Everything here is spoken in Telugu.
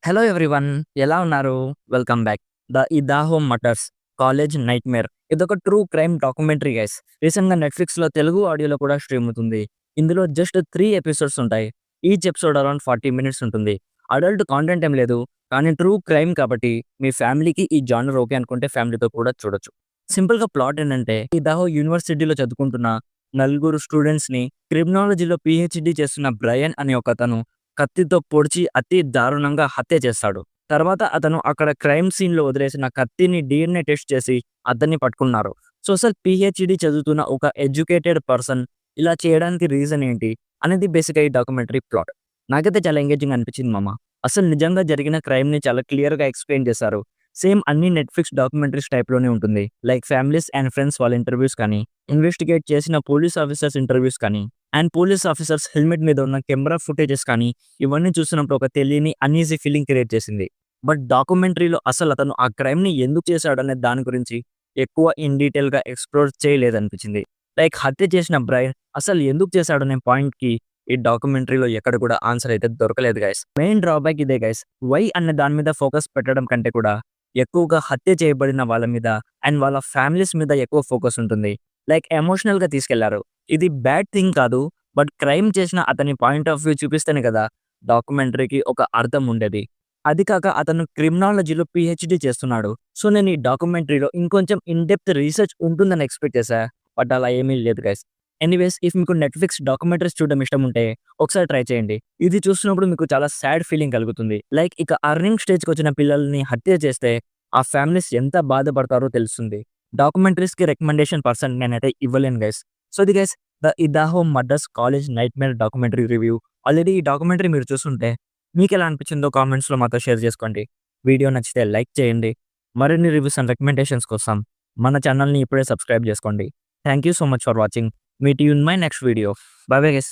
హలో ఎవ్రీవన్, ఎలా ఉన్నారు? Welcome back. Idaho matters college nightmare ఇదొక ట్రూ క్రైమ్ డాక్యుమెంటరీ గైస్. రీసెంట్‌గా నెట్‌ఫ్లిక్స్‌లో తెలుగు ఆడియోలో కూడా స్ట్రీమ్ అవుతుంది. ఇందులో జస్ట్ 3 ఎపిసోడ్స్ ఉంటాయి. ఈచ్ ఎపిసోడ్ అరౌండ్ 40 మినిట్స్ ఉంటుంది. అడల్ట్ కాంటెంట్ ఏం లేదు. కానీ ట్రూ క్రైమ్ కాబట్టి మీ ఫ్యామిలీకి ఈ జానర్ ఓకే అనుకుంటే ఫ్యామిలీతో కూడా చూడొచ్చు. సింపుల్‌గా ప్లాట్ ఏంటంటే ఇదాహో యూనివర్సిటీలో చదువుకుంటున్న నలుగురు స్టూడెంట్స్‌ని క్రిమినాలజీలో పీహెచ్‌డీ చేస్తున్న బ్రయన్ అనే ఒకతను కత్తితో పొడిచి అతి దారుణంగా హత్య చేస్తాడు. తర్వాత అతను అక్కడ క్రైమ్ సీన్‌లో వదిలేసిన కత్తిని డీఎన్ఏ టెస్ట్ చేసి అతన్ని పట్టుకున్నారు. సో, అసలు పీహెచ్‌డీ చదువుతున్న ఒక ఎడ్యుకేటెడ్ పర్సన్ ఇలా చేయడానికి రీజన్ ఏంటి? అనేది బేసిక్‌గా ఈ డాక్యుమెంటరీ ప్లాట్. నాకైతే చాలా ఎంగేజింగ్ అనిపించింది మామ. అసలు నిజంగా జరిగిన క్రైమ్‌ని చాలా క్లియర్‌గా ఎక్స్‌ప్లెయిన్ చేశారు. సేమ్ అన్ని నెట్‌ఫ్లిక్స్ డాక్యుమెంటరీస్ టైప్‌లోనే ఉంటుంది. లైక్ ఫ్యామిలీస్ అండ్ ఫ్రెండ్స్ వాళ్ళ ఇంటర్వ్యూస్ కానీ, ఇన్వెస్టిగేట్ చేసిన పోలీస్ ఆఫీసర్స్ ఇంటర్వ్యూస్ కానీ, అండ్ పోలీస్ ఆఫీసర్స్ హెల్మెట్ మీద ఉన్న కెమెరా ఫుటేజెస్ కానీ, ఇవన్నీ చూసినప్పుడు ఒక తెలియని అన్‌ఈజీ ఫీలింగ్ క్రియేట్ చేసింది. బట్ డాక్యుమెంటరీలో అసలు అతను ఆ క్రైమ్‌ని ఎందుకు చేశాడనే దాని గురించి ఎక్కువ ఇన్ డీటెయిల్‌గా ఎక్స్‌ప్లోర్ చేయలేదనిపించింది. లైక్ హత్య చేసిన బ్రైన్ అసలు ఎందుకు చేశాడనే పాయింట్‌కి ఈ డాక్యుమెంటరీలో ఎక్కడ కూడా ఆన్సర్ అయితే దొరకలేదు గైస్. మెయిన్ డ్రాబ్యాక్ ఇదే గైస్. వై అనే దాని మీద ఫోకస్ పెట్టడం కంటే కూడా ఎక్కువగా హత్య చేయబడిన వాళ్ళ మీద అండ్ వాళ్ళ ఫ్యామిలీస్ మీద ఎక్కువ ఫోకస్ ఉంటుంది. లైక్ ఎమోషనల్‌గా తీసుకెళ్లారు. ఇది బ్యాడ్ థింగ్ కాదు. బట్ క్రైమ్ చేసిన అతని పాయింట్ ఆఫ్ వ్యూ చూపిస్తేనే కదా డాక్యుమెంటరీకి ఒక అర్థం ఉండేది. అది కాక అతను క్రిమినాలజీలో పీహెచ్‌డీ చేస్తున్నాడు. సో, నేను ఈ డాక్యుమెంటరీలో ఇంకొంచెం ఇన్ డెప్త్ రీసెర్చ్ ఉంటుందని ఎక్స్‌పెక్ట్ చేశా. బట్ అలా ఏమీ లేదు గైస్. ఎనీవేస్, ఇఫ్ మీకు నెట్‌ఫ్లిక్స్ డాక్యుమెంటరీస్ చూడడం ఇష్టం ఉంటే ఒకసారి ట్రై చేయండి. ఇది చూస్తున్నప్పుడు మీకు చాలా సాడ్ ఫీలింగ్ కలుగుతుంది. లైక్ ఇక అర్నింగ్ స్టేజ్‌కొచ్చిన పిల్లల్ని హత్య చేస్తే ఆ ఫ్యామిలీస్ ఎంత బాధపడతారో తెలుస్తుంది. డాక్యుమెంటరీస్‌కి రికమెండేషన్ పర్సన్ నేనైతే ఇవ్వలేను గైస్. సో, ఇది guys the Idaho murders college nightmare documentary review. Already ఈ డాక్యుమెంటరీ మీరు చూసుంటే మీకెలా అనిపించిందో కామెంట్స్‌లో మాతో షేర్ చేసుకోండి. వీడియో నచ్చితే లైక్ చేయండి. మరిన్ని రివ్యూస్ అండ్ రికమెండేషన్స్ కోసం మన ఛానల్‌ని ఇప్పుడే సబ్స్క్రైబ్ చేసుకోండి. Thank you so much for watching. Meet you in my next video. By bye guys.